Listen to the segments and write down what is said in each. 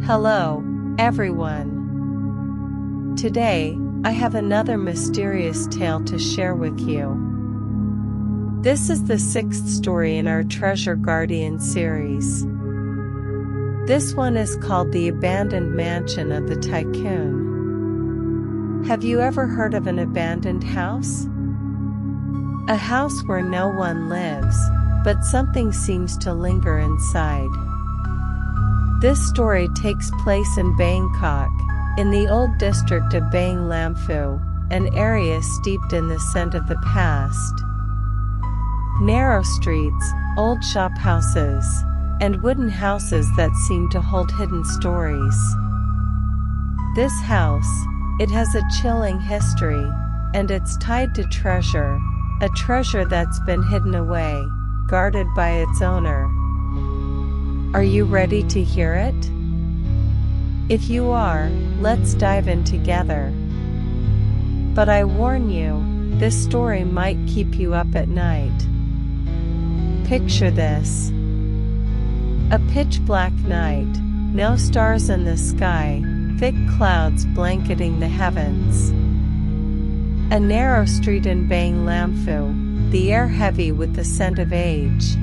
Hello, everyone. Today, I have another mysterious tale to share with you. This is the 6th story in our Treasure Guardian series. This one is called The Abandoned Mansion of the Tycoon. Have you ever heard of an abandoned house? A house where no one lives, but something seems to linger inside. This story takes place in Bangkok, in the old district of Lamphu, an area steeped in the scent of the past. Narrow streets, old shophouses, and wooden houses that seem to hold hidden stories. This house, it has a chilling history, and it's tied to treasure, a treasure that's been hidden away, guarded by its owner. Are you ready to hear it? If you are, let's dive in together. But I warn you, this story might keep you up at night. Picture this. A pitch-black night, no stars in the sky, thick clouds blanketing the heavens. A narrow street in Lamphu, the air heavy with the scent of age.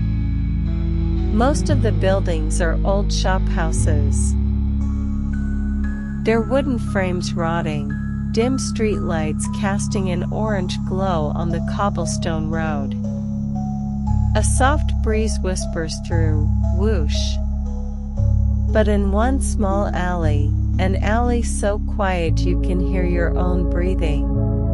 Most of the buildings are old shophouses. Their wooden frames rotting, dim streetlights casting an orange glow on the cobblestone road. A soft breeze whispers through, whoosh. But in one small alley, an alley so quiet you can hear your own breathing,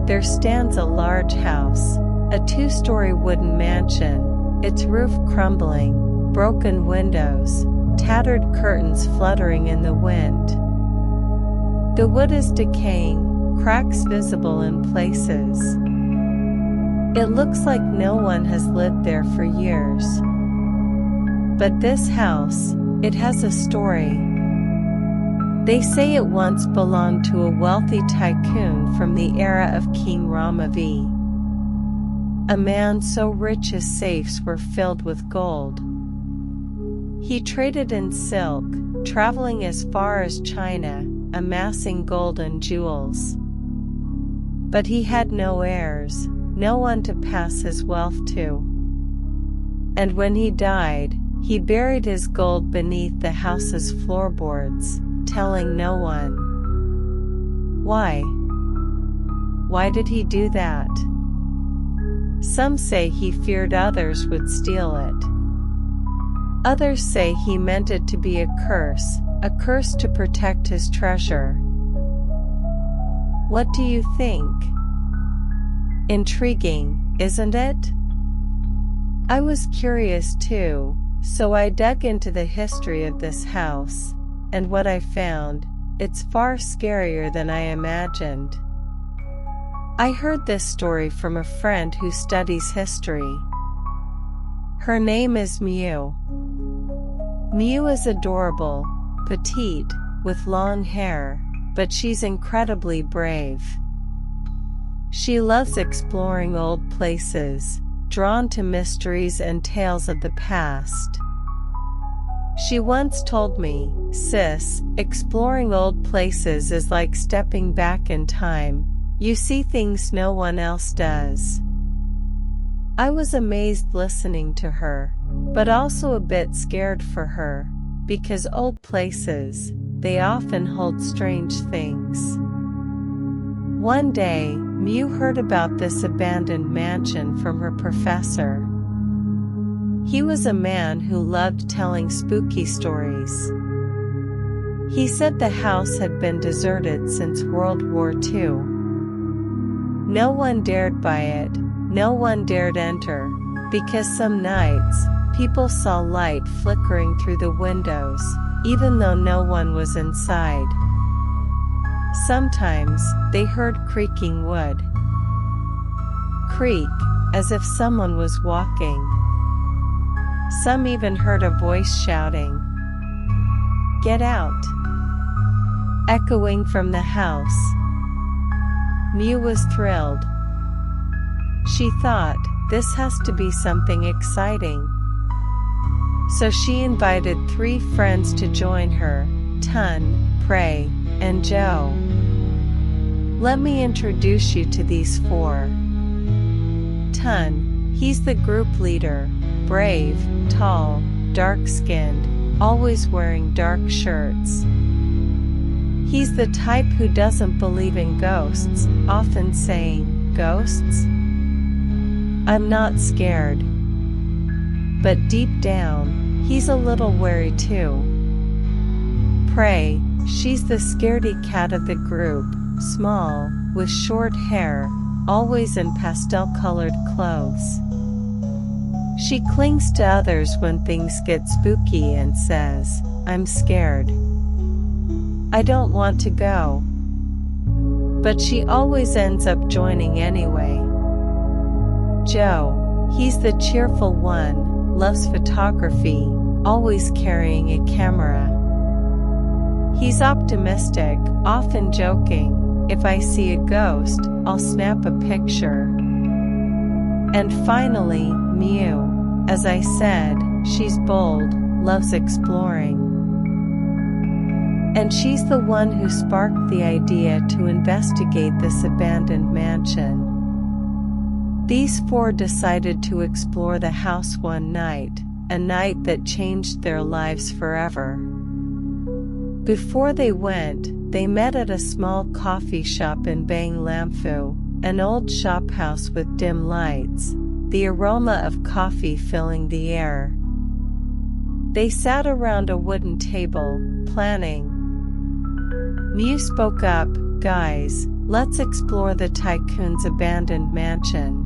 there stands a large house, a 2-story wooden mansion, its roof crumbling, broken windows, tattered curtains fluttering in the wind. The wood is decaying, cracks visible in places. It looks like no one has lived there for years. But this house, it has a story. They say it once belonged to a wealthy tycoon from the era of King Rama V. A man so rich his safes were filled with gold. He traded in silk, traveling as far as China, amassing gold and jewels. But he had no heirs, no one to pass his wealth to. And when he died, he buried his gold beneath the house's floorboards, telling no one. Why? Why did he do that? Some say he feared others would steal it. Others say he meant it to be a curse to protect his treasure. What do you think? Intriguing, isn't it? I was curious too, so I dug into the history of this house, and what I found, it's far scarier than I imagined. I heard this story from a friend who studies history. Her name is Miu. Miu is adorable, petite, with long hair, but she's incredibly brave. She loves exploring old places, drawn to mysteries and tales of the past. She once told me, "Sis, exploring old places is like stepping back in time. You see things no one else does." I was amazed listening to her, but also a bit scared for her, because old places, they often hold strange things. One day, Miu heard about this abandoned mansion from her professor. He was a man who loved telling spooky stories. He said the house had been deserted since World War II. No one dared buy it, no one dared enter, because some nights, people saw light flickering through the windows, even though no one was inside. Sometimes, they heard creaking wood. Creak, as if someone was walking. Some even heard a voice shouting, "Get out!" echoing from the house. Miu was thrilled. She thought, this has to be something exciting. So she invited 3 friends to join her, Tun, Prey, and Joe. Let me introduce you to these four. Tun, he's the group leader, brave, tall, dark-skinned, always wearing dark shirts. He's the type who doesn't believe in ghosts, often saying, "Ghosts? I'm not scared." But deep down, he's a little wary too. Prey, she's the scaredy cat of the group, small, with short hair, always in pastel-colored clothes. She clings to others when things get spooky and says, "I'm scared. I don't want to go." But she always ends up joining anyway. Joe, he's the cheerful one, loves photography, always carrying a camera. He's optimistic, often joking, "If I see a ghost, I'll snap a picture." And finally, Mew. As I said, she's bold, loves exploring. And she's the one who sparked the idea to investigate this abandoned mansion. These four decided to explore the house one night, a night that changed their lives forever. Before they went, they met at a small coffee shop in Lamphu, an old shop house with dim lights, the aroma of coffee filling the air. They sat around a wooden table, planning. Mew spoke up, "Guys, let's explore the Tycoon's abandoned mansion.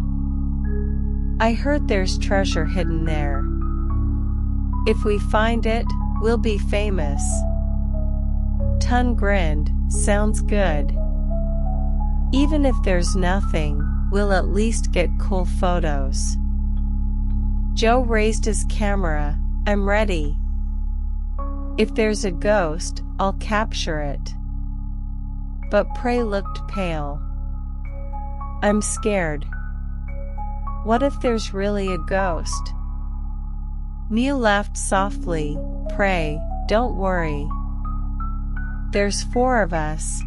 I heard there's treasure hidden there. If we find it, we'll be famous." Tun grinned, "Sounds good. Even if there's nothing, we'll at least get cool photos." Joe raised his camera, "I'm ready. If there's a ghost, I'll capture it." But Prey looked pale. "I'm scared. What if there's really a ghost?" Mew laughed softly, "Prey, don't worry. There's four of us.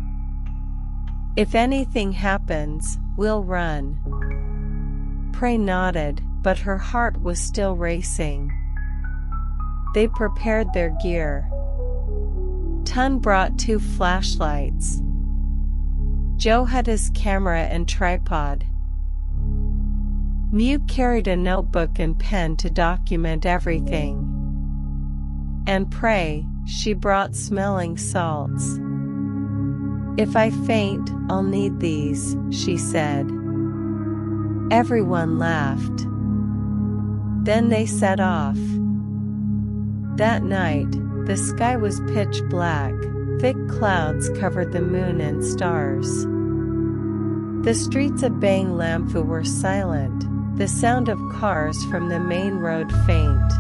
If anything happens, we'll run." Prey nodded, but her heart was still racing. They prepared their gear. Tun brought 2 flashlights. Joe had his camera and tripod. Mew carried a notebook and pen to document everything. And Prey, she brought smelling salts. "If I faint, I'll need these," she said. Everyone laughed. Then they set off. That night, the sky was pitch black, thick clouds covered the moon and stars. The streets of Lamphu were silent, the sound of cars from the main road faint.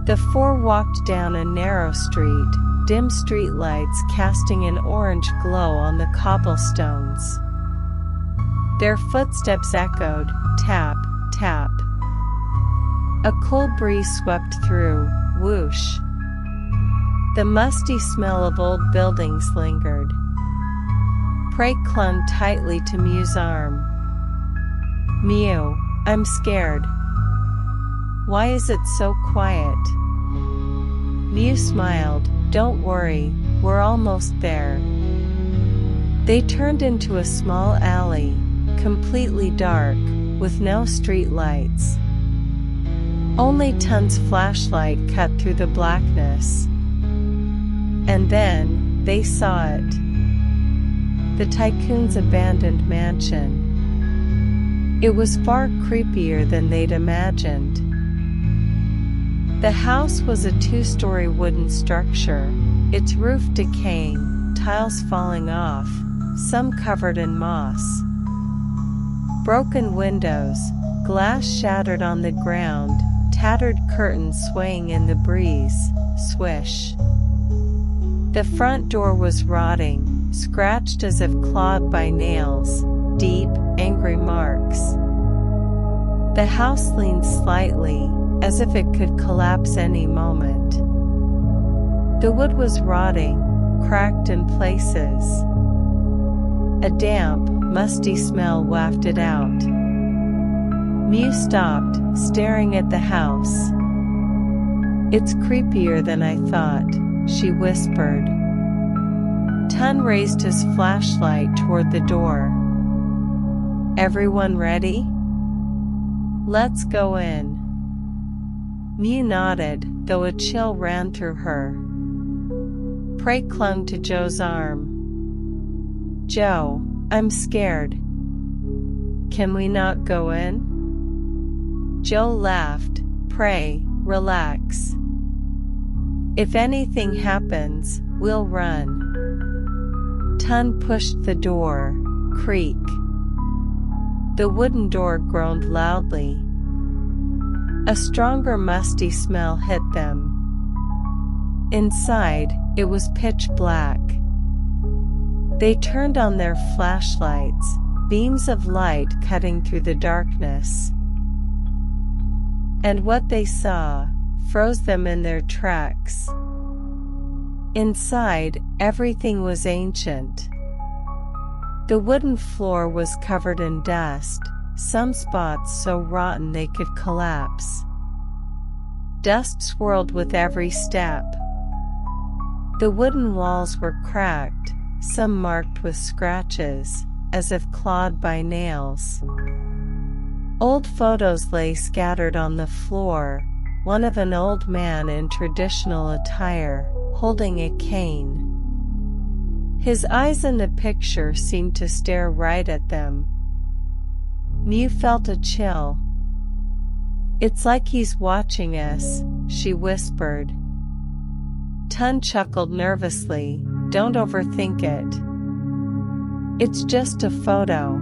The four walked down a narrow street, dim streetlights casting an orange glow on the cobblestones. Their footsteps echoed, tap, tap. A cold breeze swept through, whoosh. The musty smell of old buildings lingered. Prey clung tightly to Mew's arm. "Mew, I'm scared. Why is it so quiet?" Mew smiled, "Don't worry, we're almost there." They turned into a small alley, completely dark, with no street lights. Only Tun's flashlight cut through the blackness. And then, they saw it. The Tycoon's abandoned mansion. It was far creepier than they'd imagined. The house was a 2-story wooden structure, its roof decaying, tiles falling off, some covered in moss. Broken windows, glass shattered on the ground, tattered curtains swaying in the breeze, swish. The front door was rotting, scratched as if clawed by nails, deep, angry marks. The house leaned slightly, as if it could collapse any moment. The wood was rotting, cracked in places. A damp, musty smell wafted out. Mew stopped, staring at the house. "It's creepier than I thought," she whispered. Tun raised his flashlight toward the door. "Everyone ready? Let's go in." Mew nodded, though a chill ran through her. Prey clung to Joe's arm. "Joe, I'm scared. Can we not go in?" Joe laughed. "Prey, relax. If anything happens, we'll run." Tun pushed the door. Creak. The wooden door groaned loudly. A stronger musty smell hit them. Inside, it was pitch black. They turned on their flashlights, beams of light cutting through the darkness. And what they saw froze them in their tracks. Inside, everything was ancient. The wooden floor was covered in dust, some spots so rotten they could collapse. Dust swirled with every step. The wooden walls were cracked, some marked with scratches, as if clawed by nails. Old photos lay scattered on the floor, one of an old man in traditional attire, holding a cane. His eyes in the picture seemed to stare right at them. Mew felt a chill. "It's like he's watching us," she whispered. Tun chuckled nervously. "Don't overthink it. It's just a photo."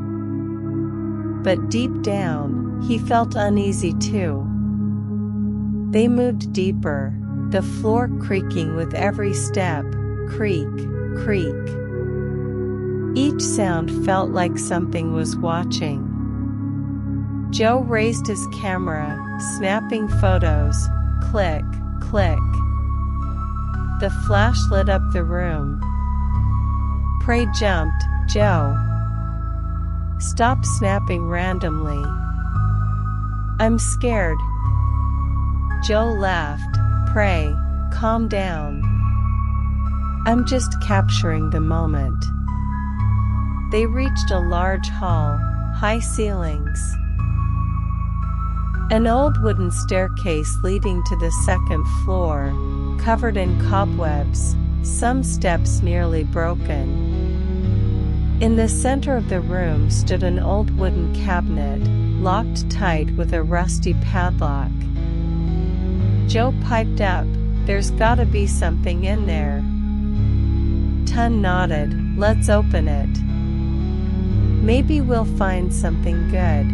But deep down, he felt uneasy too. They moved deeper, the floor creaking with every step. Creak, creak. Each sound felt like something was watching. Joe raised his camera, snapping photos. Click, click. The flash lit up the room. Prey jumped. "Joe, stop snapping randomly. I'm scared." Joe laughed. "Prey, calm down. I'm just capturing the moment." They reached a large hall, high ceilings. An old wooden staircase leading to the second floor, covered in cobwebs, some steps nearly broken. In the center of the room stood an old wooden cabinet, locked tight with a rusty padlock. Joe piped up, "There's gotta be something in there." Tun nodded. "Let's open it. Maybe we'll find something good."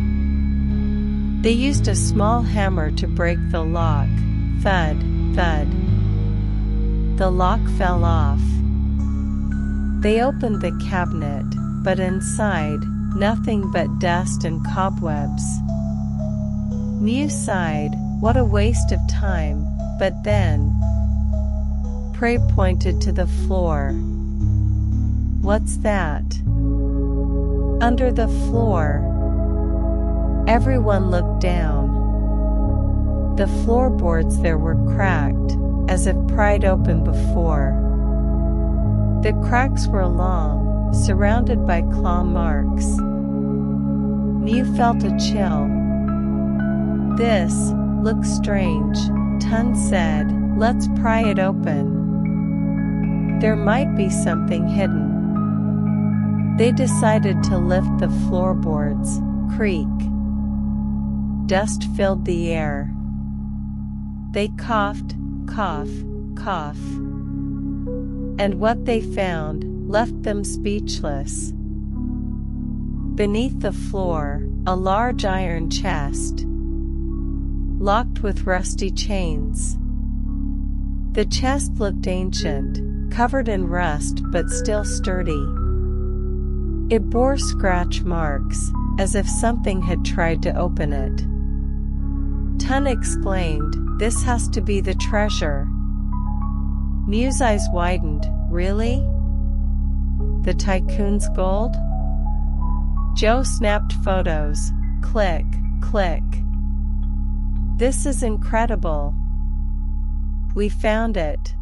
They used a small hammer to break the lock. Thud, thud. The lock fell off. They opened the cabinet, but inside, nothing but dust and cobwebs. Mew sighed. What a waste of time, but then Prey pointed to the floor. "What's that?" Under the floor. Everyone looked down. The floorboards there were cracked, as if pried open before. The cracks were long, surrounded by claw marks. Mew felt a chill. "This looks strange," Tun said. "Let's pry it open. There might be something hidden." They decided to lift the floorboards. Creak. Dust filled the air. They coughed, cough, cough. And what they found left them speechless. Beneath the floor, a large iron chest, locked with rusty chains. The chest looked ancient, covered in rust but still sturdy. It bore scratch marks, as if something had tried to open it. Tun exclaimed, "This has to be the treasure." Miu's eyes widened. Really? The Tycoon's gold? Joe snapped photos. Click, click. This is incredible. We found it.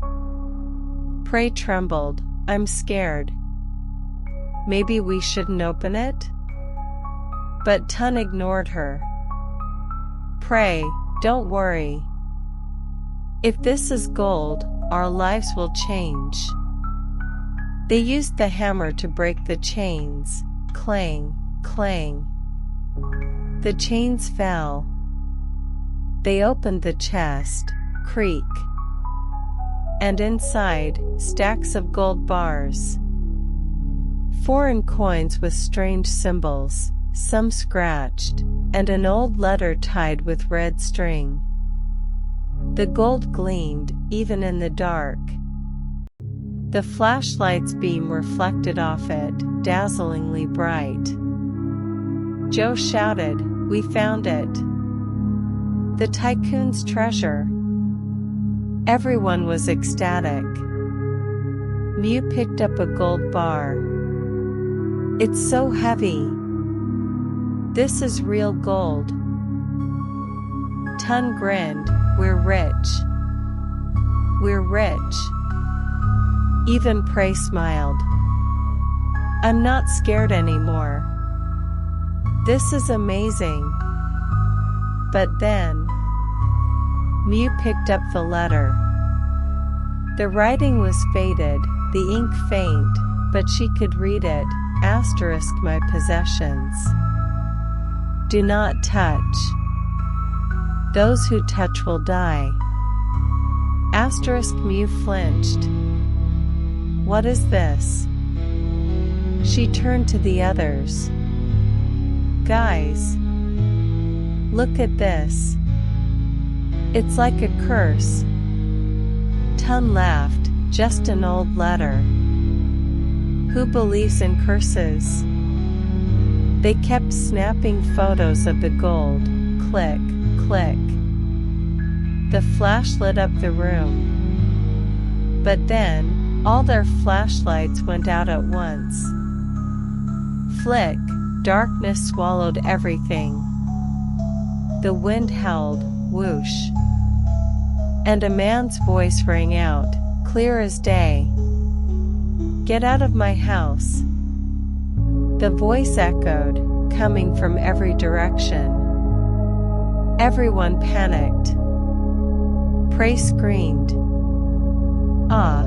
Prey trembled. I'm scared. Maybe we shouldn't open it? But Tun ignored her. Prey, don't worry. If this is gold, our lives will change. They used the hammer to break the chains. Clang, clang. The chains fell. They opened the chest. Creak. And inside, stacks of gold bars. Foreign coins with strange symbols, some scratched, and an old letter tied with red string. The gold gleamed, even in the dark. The flashlight's beam reflected off it, dazzlingly bright. Joe shouted, "We found it! The Tycoon's treasure!" Everyone was ecstatic. Miu picked up a gold bar. It's so heavy. This is real gold. Tun grinned. We're rich. We're rich. Even Prey smiled. I'm not scared anymore. This is amazing. But then, Miu picked up the letter. The writing was faded, the ink faint, but she could read it. Asterisk my possessions. Do not touch. Those who touch will die. Asterisk Miu flinched. What is this? She turned to the others. Guys, look at this. It's like a curse. Tun laughed. Just an old letter. Who believes in curses? They kept snapping photos of the gold. Click, click. The flash lit up the room. But then, all their flashlights went out at once. Flick, darkness swallowed everything. The wind howled, whoosh. And a man's voice rang out, clear as day. Get out of my house. The voice echoed, coming from every direction. Everyone panicked. Prey screamed. Ah!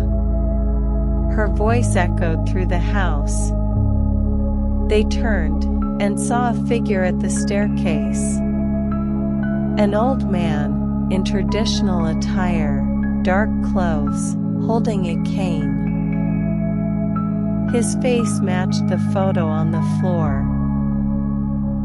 Her voice echoed through the house. They turned, and saw a figure at the staircase. An old man, in traditional attire, dark clothes, holding a cane. His face matched the photo on the floor.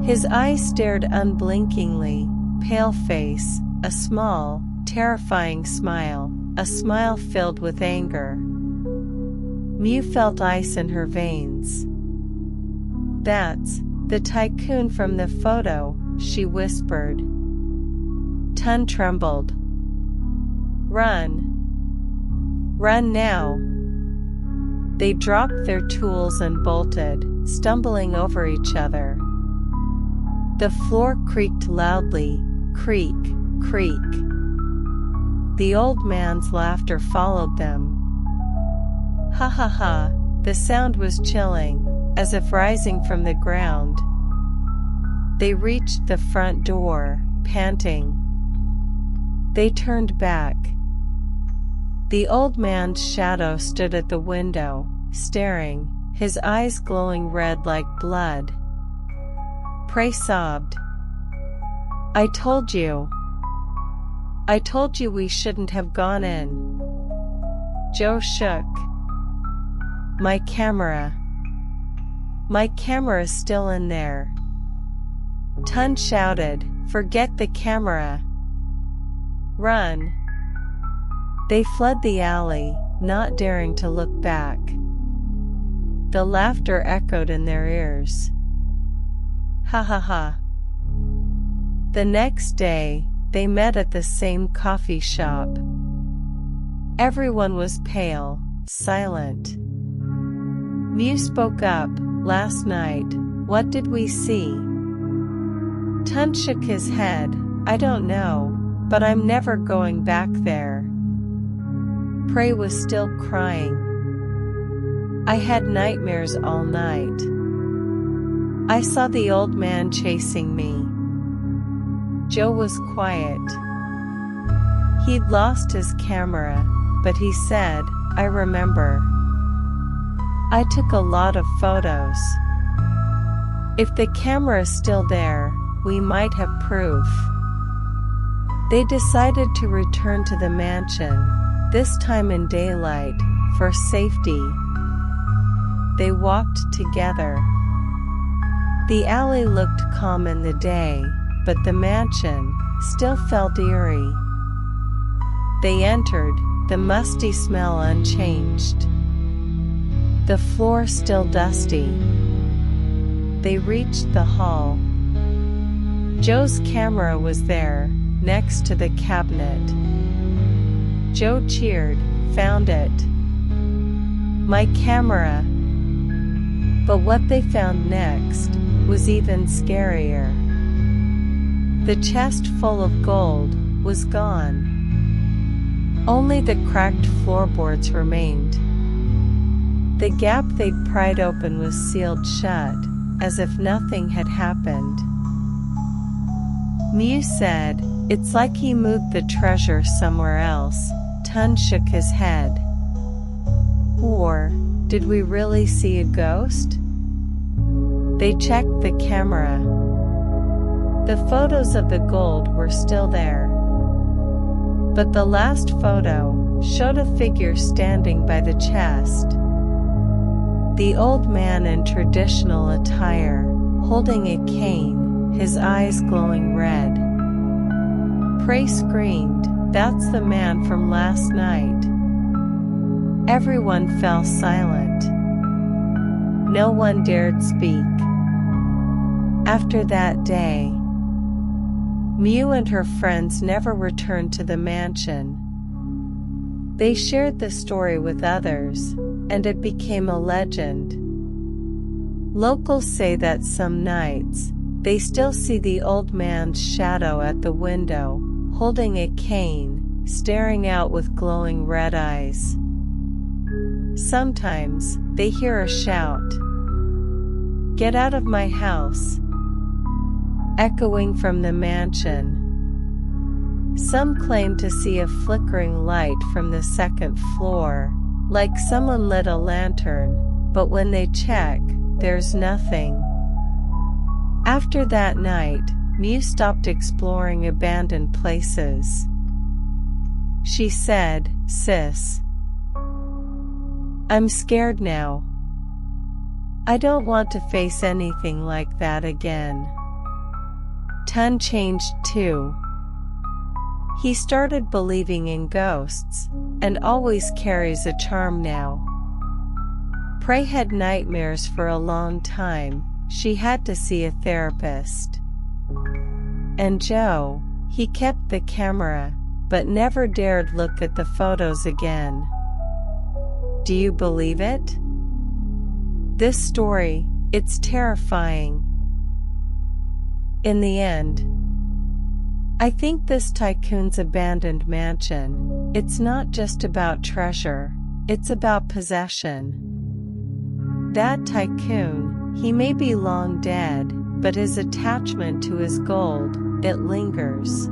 His eyes stared unblinkingly, pale face, a small, terrifying smile, a smile filled with anger. Miu felt ice in her veins. That's the Tycoon from the photo, she whispered. Tun trembled. Run. Run now. They dropped their tools and bolted, stumbling over each other. The floor creaked loudly, creak, creak. The old man's laughter followed them. Ha ha ha, the sound was chilling, as if rising from the ground. They reached the front door, panting. They turned back. The old man's shadow stood at the window, staring, his eyes glowing red like blood. Prey sobbed. I told you. I told you we shouldn't have gone in. Joe shook. My camera. My camera's still in there. Tun shouted, forget the camera. Run. They fled the alley, not daring to look back. The laughter echoed in their ears. Ha ha ha. The next day, they met at the same coffee shop. Everyone was pale, silent. Mew spoke up. Last night, what did we see? Tun shook his head. I don't know, but I'm never going back there. Prey was still crying. I had nightmares all night. I saw the old man chasing me. Joe was quiet. He'd lost his camera, but he said, I remember. I took a lot of photos. If the camera's still there, we might have proof. They decided to return to the mansion, this time in daylight, for safety. They walked together. The alley looked calm in the day, but the mansion still felt eerie. They entered, the musty smell unchanged. The floor still dusty. They reached the hall. Joe's camera was there, next to the cabinet. Joe cheered, found it. My camera. But what they found next was even scarier. The chest full of gold was gone. Only the cracked floorboards remained. The gap they'd pried open was sealed shut, as if nothing had happened. Mew said, it's like he moved the treasure somewhere else. Tun shook his head. Or, did we really see a ghost? They checked the camera. The photos of the gold were still there. But the last photo showed a figure standing by the chest. The old man in traditional attire, holding a cane, his eyes glowing red. Prey screamed, that's the man from last night. Everyone fell silent. No one dared speak. After that day, Mew and her friends never returned to the mansion. They shared the story with others, and it became a legend. Locals say that some nights, they still see the old man's shadow at the window, holding a cane, staring out with glowing red eyes. Sometimes, they hear a shout, "Get out of my house!" echoing from the mansion. Some claim to see a flickering light from the second floor, like someone lit a lantern, but when they check, there's nothing. After that night, Mew stopped exploring abandoned places. She said, "Sis, I'm scared now. I don't want to face anything like that again." Tun changed too. He started believing in ghosts, and always carries a charm now. Prey had nightmares for a long time. She had to see a therapist. And Joe, he kept the camera, but never dared look at the photos again. Do you believe it? This story, it's terrifying. In the end, I think this tycoon's abandoned mansion, it's not just about treasure, it's about possession. That tycoon, he may be long dead, but his attachment to his gold, it lingers.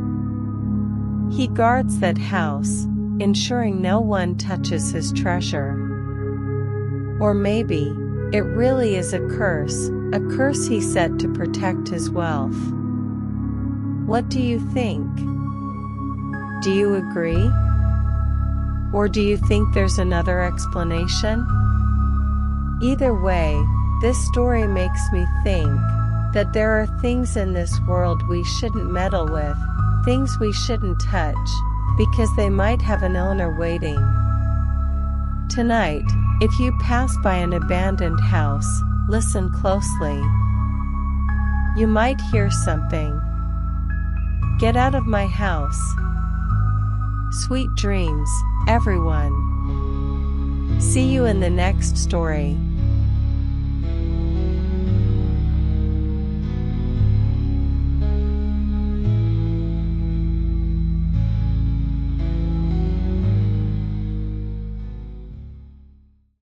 He guards that house, ensuring no one touches his treasure. Or maybe, it really is a curse he set to protect his wealth. What do you think? Do you agree? Or do you think there's another explanation? Either way, this story makes me think that there are things in this world we shouldn't meddle with, things we shouldn't touch, because they might have an owner waiting. Tonight, if you pass by an abandoned house, listen closely. You might hear something. Get out of my house. Sweet dreams, everyone. See you in the next story.